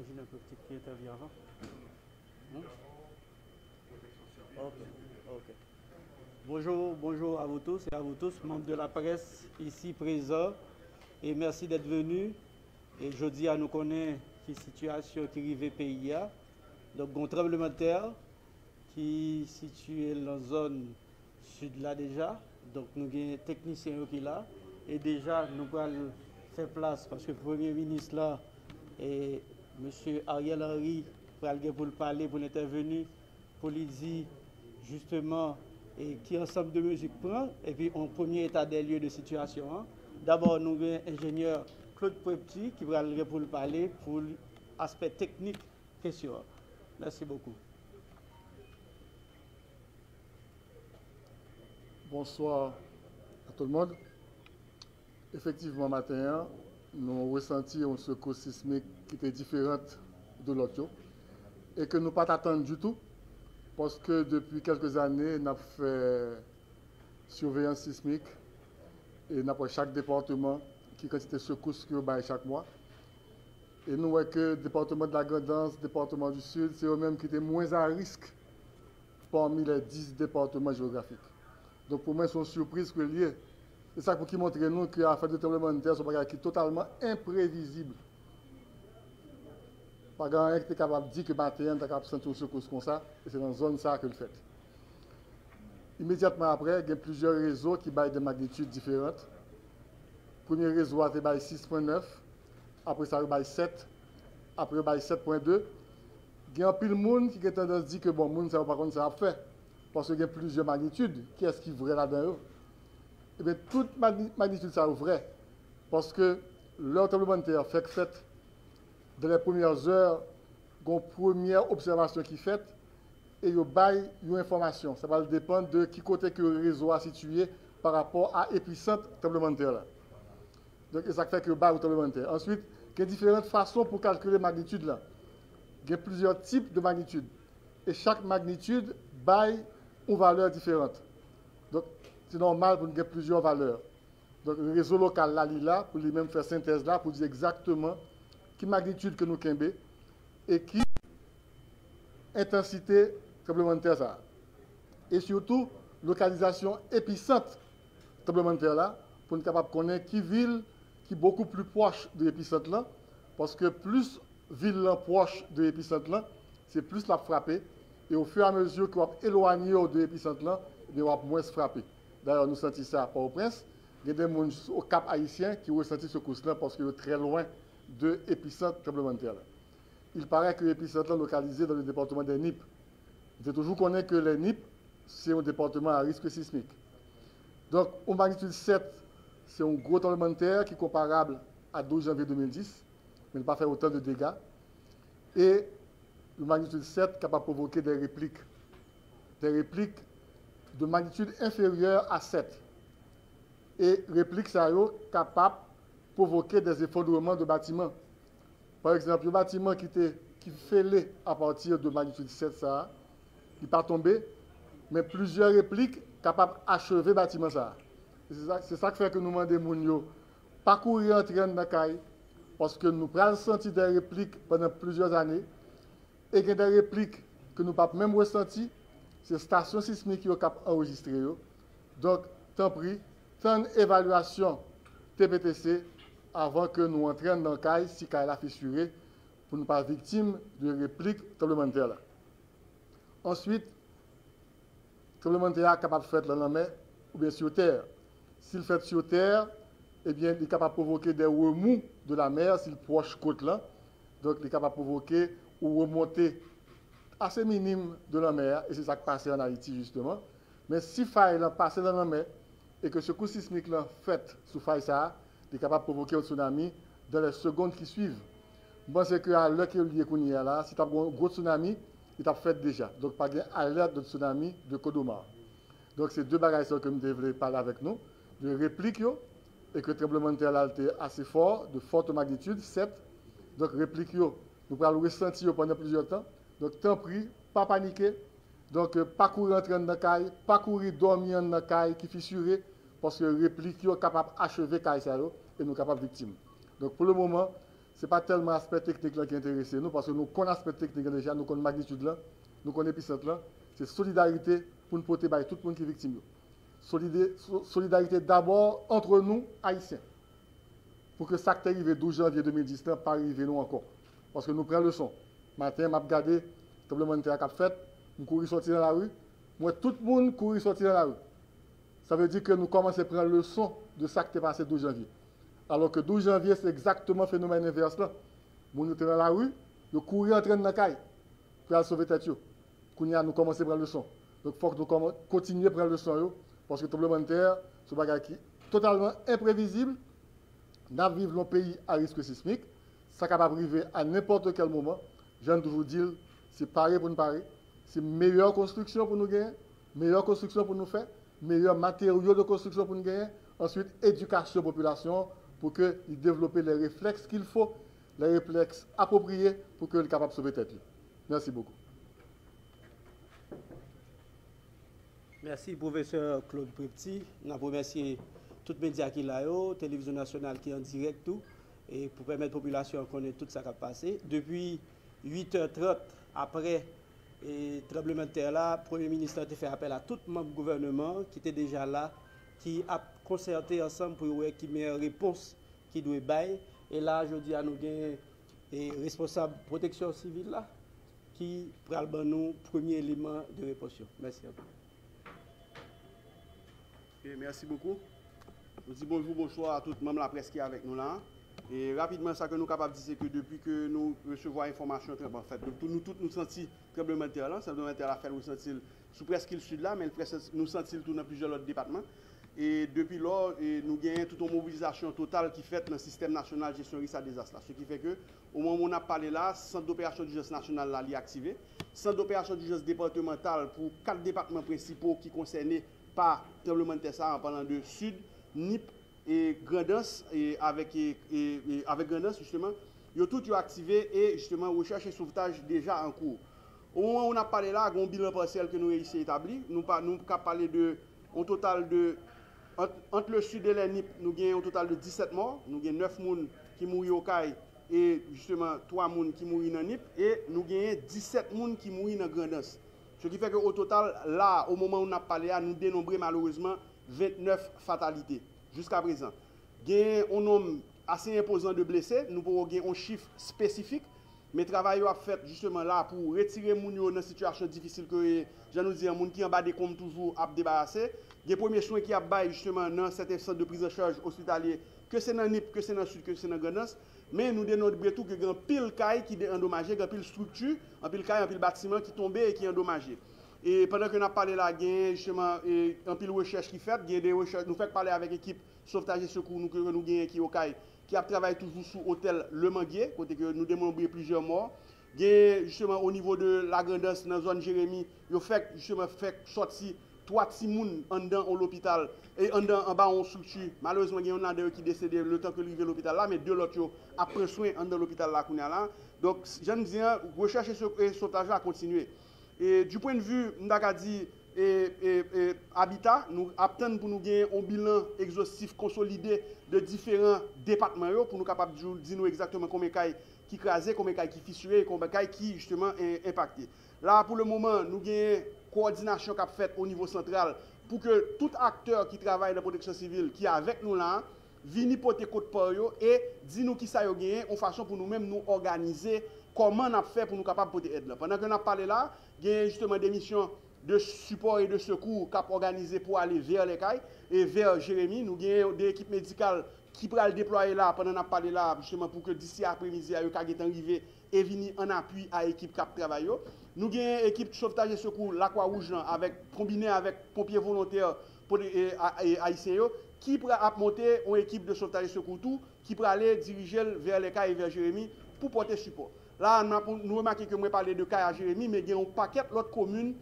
Ingénieur petit qui intervient avant. Hmm? Ok, ok. Bonjour, bonjour à vous tous et à vous tous, membres de la presse ici présents. Et merci d'être venus. Et je dis à nous connaître qui situation qui arrive pays. Donc, un tremblement de terre qui est situé dans la zone sud là déjà. Donc, nous avons un technicien qui est là. Et déjà, nous allons faire place parce que le Premier ministre là, et M. Ariel Henry, pour le parler, pour l'intervenir, pour lui dire justement et qui ensemble de mesures prend, et puis un premier état des lieux de situation. D'abord, nous avons l'ingénieur Claude Prepti qui va pour le parler pour l'aspect technique question. Merci beaucoup. Bonsoir à tout le monde. Effectivement, matin, nous avons ressenti une secousse sismique qui était différente de l'autre et que nous n'avons pas attendu du tout parce que depuis quelques années, nous avons fait surveillance sismique et nous avons chaque département qui a quantité de secousses qui a chaque mois. Et nous voyons que le département de la Grand'Anse, le département du Sud, c'est eux-mêmes qui étaient moins à risque parmi les 10 départements géographiques. Donc pour moi, c'est une surprise que lié. C'est ça qui montre nous que l'affaire de tremblement de terre, c'est un bagage qui est totalement imprévisible. Pas grand qui est capable de dire que matin, on est capable de sentir une secousse comme ça, et c'est dans une zone ça que le fait. Immédiatement après, il y a plusieurs réseaux qui baillent des magnitudes différentes. Le premier réseau a été 6.9, après ça, il 7, après il 7.2. Il y a un pile de monde qui a tendance à dire que bon, le monde, ça va pas contre ça a fait. Parce qu'il y a plusieurs magnitudes. Qui est-ce qui est vrai là-dedans? Eh bien, toute magnitude, ça est vrai. Parce que leur tremblement de terre fait dans les premières heures, il y a une première observation qui est faite et il y a une information. Ça va dépendre de qui côté que le réseau a situé par rapport à l'épicentre tremblement de terre. Là. Donc, ça fait que le tremblement de terre. Ensuite, il y a différentes façons pour calculer la magnitude. Là. Il y a plusieurs types de magnitudes. Et chaque magnitude baille une valeur différente. Donc, c'est normal pour nous avoir plusieurs valeurs. Donc, le réseau local là, il est là, pour lui-même faire synthèse là, pour dire exactement quelle magnitude que nous avons et qui intensité tremblement de terre ça. Et surtout, localisation épicentre tremblement de terre là, pour nous capable de connaître qui ville qui est beaucoup plus proche de l'épicentre là, parce que plus ville là proche de l'épicentre là, c'est plus la frapper. Et au fur et à mesure qu'on va éloigner de l'épicentre là, on va moins se frapper. D'ailleurs, nous sentons ça à Port-au-Prince. Il y a des gens au Cap haïtien qui ont ressenti ce coup-là parce qu'ils sont très loin de l'épicentre tremblement de terre. Il paraît que l'épicentre est localisé dans le département des NIP. Il faut toujours connaître que les NIP, c'est un département à risque sismique. Donc, en magnitude 7, c'est un gros tremblement de terre qui est comparable à 12 janvier 2010, mais il n'a pas fait autant de dégâts. Et le magnitude 7 est capable de provoquer des répliques de magnitude inférieure à 7. Et répliques ça est capable de provoquer des effondrements de bâtiments. Par exemple, le bâtiment qui fêlait à partir de magnitude 7, ça, il n'est pas tombé, mais plusieurs répliques capables d'achever le bâtiment. C'est ça qui fait que nous demandons aux gens pas courir en train dans la caille, parce que nous prenons senti des répliques pendant plusieurs années, et il y a des répliques que nous n'avons pas même ressenti, c'est la station sismique qui est capable d'enregistrer. Donc, tant pis, tant d'évaluation TPTC avant que nous entrions dans le caille, si le caille a fissuré, pour ne pas être victime de répliques tremblement de terre. Ensuite, le tremblement de terre est capable de faire dans la mer ou bien sur terre. S'il fait sur terre, eh bien, il est capable de provoquer des remous de la mer s'il est proche côte là. Donc, il est capable de provoquer ou remonter assez minime de la mer, et c'est ça qui passe en Haïti justement. Mais si faille là passe dans la mer et que ce coup sismique là fait sous faille ça, il est capable de provoquer un tsunami dans les secondes qui suivent. Je pense qu'à l'heure qu'il y a là, si tu as un gros tsunami, il t'a fait déjà. Donc, pas d'alerte de tsunami de Kodoma. Donc, c'est deux bagages que nous devons parler avec nous, de réplique et que le tremblement de terre a été assez fort, de forte magnitude, 7. Donc, réplique, nous allons le ressentir pendant plusieurs temps. Donc, tant pis, pas paniquer. Donc, pas courir entrer dans la caille, pas courir dormir dans la caille qui est fissurée, parce que réplique est capable d'achever la caille et nous sommes capables de victimes. Donc, pour le moment, ce n'est pas tellement l'aspect technique là qui intéresse nous, parce que nous connaissons l'aspect technique déjà, nous connaissons la magnitude là, nous connaissons l'épicentre là. C'est solidarité pour nous porter tout le monde qui est victime. Solidarité d'abord entre nous, Haïtiens. Pour que ça qui est arrivé 12 janvier 2010 ne pas arriver nous encore. Parce que nous prenons le son. Matin, je regardé le tremblement de terre qui a fait, nous courons sortir dans la rue. Moi, tout le monde court sortir dans la rue. Ça veut dire que nous commençons à prendre le son de ça qui est passé 12 janvier. Alors que 12 janvier, c'est exactement le phénomène inverse là. Nous étions dans la rue, nous courons en train de la caille pour aller sauver tête. Nous commençons à prendre le son. Donc il faut que nous continuions à prendre le son parce que le tremblement de terre, c'est un bagage qui est totalement imprévisible. Nous vivons dans un pays à risque sismique. Ça peut arriver à n'importe quel moment. Je viens de vous dire, c'est pareil pour nous pareil. C'est meilleure construction pour nous gagner, meilleure construction pour nous faire, meilleurs matériaux de construction pour nous gagner. Ensuite, éducation de la population pour qu'ils développent les réflexes qu'il faut, les réflexes appropriés pour qu'ils soient capables de sauver tête. Merci beaucoup. Merci, professeur Claude Prepti. Nous remercions tous les médias qui sont là, Télévision nationale qui est en direct, tout, et pour permettre à la population de connaître tout ce qui a passé. Depuis 8h30, après le tremblement de terre, là, le Premier ministre a fait appel à tout le membre du gouvernement qui était déjà là, qui a concerté ensemble pour voir qui met une réponse qui doit bailler. Et là, je dis à nous, les responsables de protection civile là, qui prennent nous premier élément de réponse. Merci à vous. Okay, merci beaucoup. Je dis bonjour, bonsoir à tout le monde de la presse qui est avec nous là. Et rapidement, ça que nous sommes capables de dire, c'est que depuis que nous recevons l'information, en fait, nous tous nous sentons tremblement de terre là. Le tremblement de terre a fait nous sentir sous presque le sud là, mais nous sentons tout dans plusieurs autres départements. Et depuis lors, nous gagnons toute une mobilisation totale qui fait dans le système national de gestion risque à désastre. Ce qui fait que, au moment où on a parlé là, le centre d'opération d'urgence nationale là, est activé. Centre d'opération d'urgence départementale pour 4 départements principaux qui concernés par tremblement de terre en parlant de Sud, NIP et Grandance, et avec Grandance justement, ils ont tout activé et justement recherche et sauvetage déjà en cours. Au moment où on a parlé là, il y a un bilan partiel que nous réussissons à établir. Nous avons parlé de un total de entre le Sud et le NIP, nous avons un total de 17 morts. Nous avons 9 personnes qui mourent au CAI et justement 3 personnes qui mourent dans NIP. Et nous avons 17 personnes qui mourent dans Grandance. Ce qui fait qu'au total, là, au moment où on a parlé, nous dénombrons malheureusement 29 fatalités jusqu'à présent. Il y a un nombre assez imposant de blessés. Nous pouvons avoir un chiffre spécifique. Mais le travail a fait justement là pour retirer les gens dans une situation difficile que je nous dis, les gens qui en bas des comptes toujours à débarrasser. Les premiers soins qui a baillé justement dans certains centres de prise en charge hospitalier, que c'est dans NIP, que c'est dans Sud, que c'est dans Grandance. Mais nous dénonçons tout que il y a un pile caille qui est endommagé, il y a un pile structure, un pile caille, un pile bâtiment qui est tombé et qui est endommagé. Et pendant que nous avons parlé là, il y a justement un pile recherche qui fait, il y a des recherches, nous faisons parler avec l'équipe sauvetage et secours nous avons qui est au CAI, qui a travaillé toujours sous l'hôtel Le Manguier, côté que nous dénombrons plusieurs morts. Il y a justement au niveau de la Grandance, dans la zone Jérémy, il a fait justement sortir 3 petits personnes en dedans à l'hôpital et en bas en structure. Malheureusement, il y en a deux qui décédés le temps que arrivé à l'hôpital là, mais 2 autres ont pris soin en dedans l'hôpital là. Donc, je dis, recherche et sauvetage a continué. Et du point de vue, nous avons dit, Habitat, nous attendons pour nous gagner un bilan exhaustif consolidé de différents départements pour nous capables de dire exactement combien de cas qui crasé, combien de cas qui fissuré, combien de cas qui justement est impacté. Là, pour le moment, nous avons une coordination qui a faite au niveau central pour que tout acteur qui travaille dans la protection civile, qui est avec nous là, vienne porter côte par eux et dit nous qui ça y gagné en façon pour nous-mêmes nous organiser comment on a fait pour nous capables de porter aide là. Pendant que nous avons parlé là, il y a justement des missions de support et de secours qu'a organisé pour aller vers les cailles et vers Jérémy. Nous avons des équipes médicales qui pourraient le déployer là pendant qu'on a parlé là, justement pour que d'ici après-midi, ils soient arrivés et venir en appui à l'équipe qui travaille. Nous avons une équipe de sauvetage et secours, la Croix-Rouge, combinée avec pompiers volontaires et haïtiens, qui pourrait monter une équipe de sauvetage et secours tout, qui pourrait aller diriger vers les cailles et vers Jérémy pour porter support. Là, nous remarquons que moi parler de cailles à Jérémy, mais il y a un paquet d'autres communes,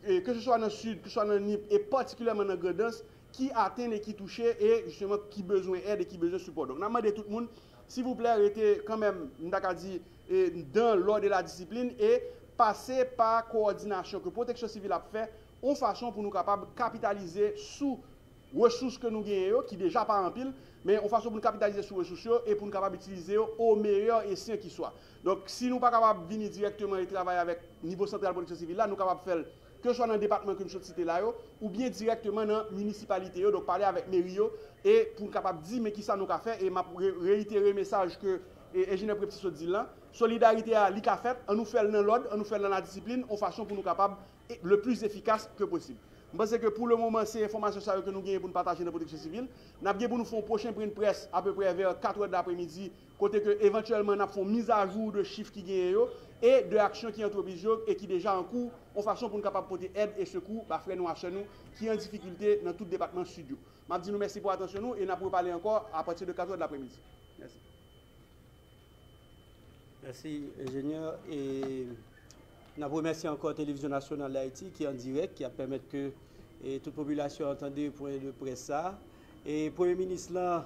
que ce soit dans le sud, que ce soit dans le NIP, et particulièrement dans Grandance, qui atteignent et qui touchent et justement qui besoin d'aide et qui besoin de support. Donc, nous demandons à tout le monde, s'il vous plaît, arrêtez quand même, dans l'ordre de la discipline et passer par coordination que Protection Civile a fait, en façon pour nous capables de capitaliser sous ressources que nous gagnons, qui déjà pas en pile, mais on façon pour nous capitaliser sur les ressources et pour nous capable d'utiliser au meilleur et sain qui soit. Donc, si nous ne sommes pas capables de venir directement et travailler avec le niveau central de protection civile, là, nous sommes capables de faire, que ce soit dans le département que nous sommes cités là, ou bien directement dans la municipalité, donc parler avec mairie, et pour nous capables de dire, mais qui ça nous a fait, et je réitérer le message que l'ingénieur Preptis dit là, solidarité à l'ICA fait, on nous fait dans l'ordre, on nous fait dans la discipline, en façon pour nous capables le plus efficace que possible. Je pense que pour le moment, c'est l'information que nous gagnons pour nous partager dans la protection civile. Nous avons pour nous faire un prochain print presse à peu près vers 4 h de l'après-midi, côté que éventuellement nous avons mise à jour de chiffres qui gagnent et de actions qui entreprises et qui déjà en cours, en façon pour nous capables de porter aide et secours à frères nous à nous qui sont en difficulté dans tout le département studio. Je dis nous merci pour l'attention et nous pourrons parler encore à partir de 4 h de l'après-midi. Merci. Merci, ingénieur. Et nous remercions encore la Télévision nationale d'Haïti qui est en direct, qui a permis que toute la population entende le point de presse ça. Et le Premier ministre là,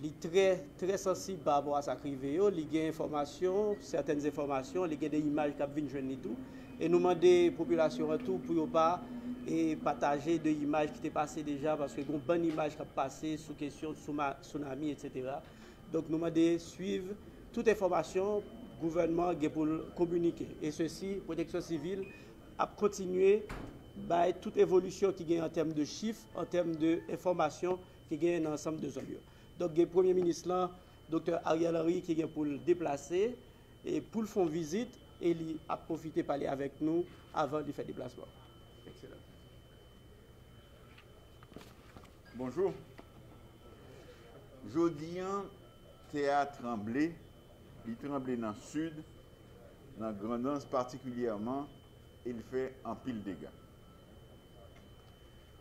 il est très sensible par rapport à sa crivé. Il y a informations, certaines informations, il y a des images qui viennent joindre tout. Et nous demandons la population en tout pour ne pas partager des images qui étaient passées déjà, parce que y a une bonne image qui a passé sur question de tsunami, etc. Donc nous demandons de suivre toute information le gouvernement pour communiquer. Et ceci, protection civile, a continué à toute évolution qui gagne en termes de chiffres, en termes d'informations qui gagne dans l'ensemble de zones. Donc, le Premier ministre, là, Dr. Ariel Henry, qui est pour le déplacer et pour le faire visite, et il a profité de parler avec nous avant de faire le déplacement. Excellent. Bonjour. Jeudi, théâtre tremblé. Il tremblait dans le sud, dans la Grandance particulièrement, il fait un pile de dégâts.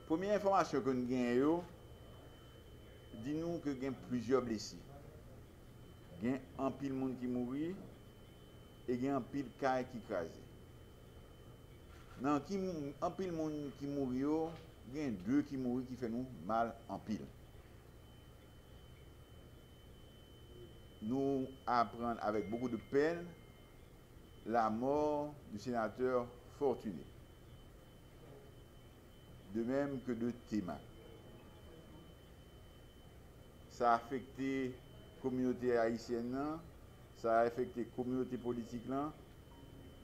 Première information que nous avons, dit-nous que nous avons plusieurs blessés. Il y a un pile de monde qui mourit et il y a un pile de caille qui crase. Dans un pile de monde qui mourit, il y a 2 qui mourit qui fait nous mal en pile. Nous apprenons avec beaucoup de peine la mort du sénateur Fortuné, de même que de Théma. Ça a affecté la communauté haïtienne, ça a affecté la communauté politique,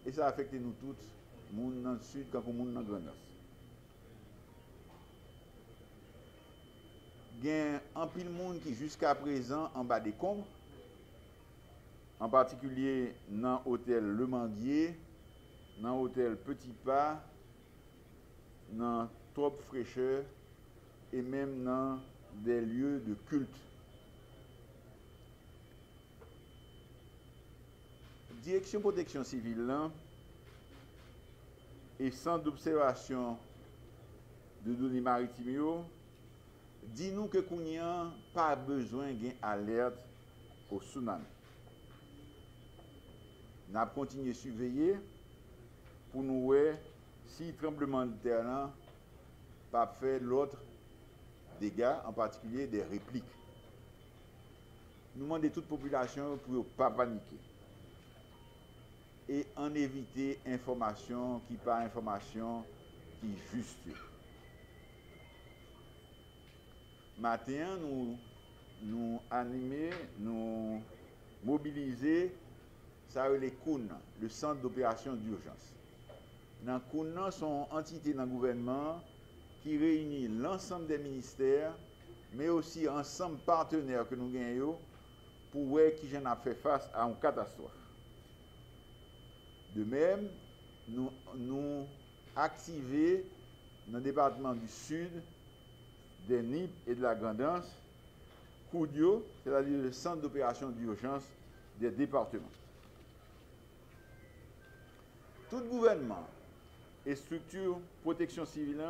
et ça a affecté nous tous, monde dans le sud comme le monde dans le Grand Nord. Il y a un pile de monde qui jusqu'à présent en bas des combes, en particulier dans l'hôtel Le Manguier, dans l'hôtel Petit Pas, dans Trop Fraîcheur et même dans des lieux de culte. Direction protection civile là, et centre d'observation de données maritimes, dit-nous que nous n'avons pas besoin d'une alerte au tsunami. Nous avons continué à surveiller pour nous voir si le tremblement de terre n'a pas fait l'autre dégâts, en particulier des répliques. Nous demandons à toute population pour ne pas paniquer et en éviter information qui pas information qui est juste. Matin, nous animer, nous mobiliser, ça les COUN, le centre d'opération d'urgence. Dans COUN, sont entités dans le gouvernement qui réunit l'ensemble des ministères, mais aussi ensemble partenaires que nous gagnons pour voir qui en a fait face à une catastrophe. De même, nous activons dans le département du Sud, des NIP et de la Grandance, COUDIO, c'est-à-dire le centre d'opération d'urgence des départements. Tout gouvernement et structure protection civile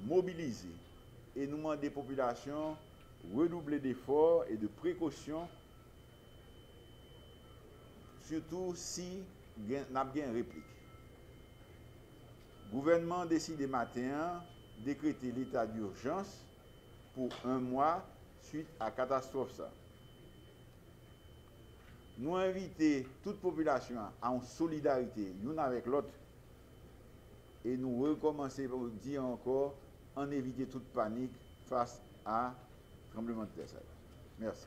mobilisées et nous demandons des populations redoubler d'efforts et de précautions, surtout si nous avons une réplique. Le gouvernement décide matin de décréter l'état d'urgence pour 1 mois suite à la catastrophe. Nous invitons toute population en solidarité, l'une avec l'autre, et nous recommençons pour dire encore, en éviter toute panique face à tremblement de terre. Merci.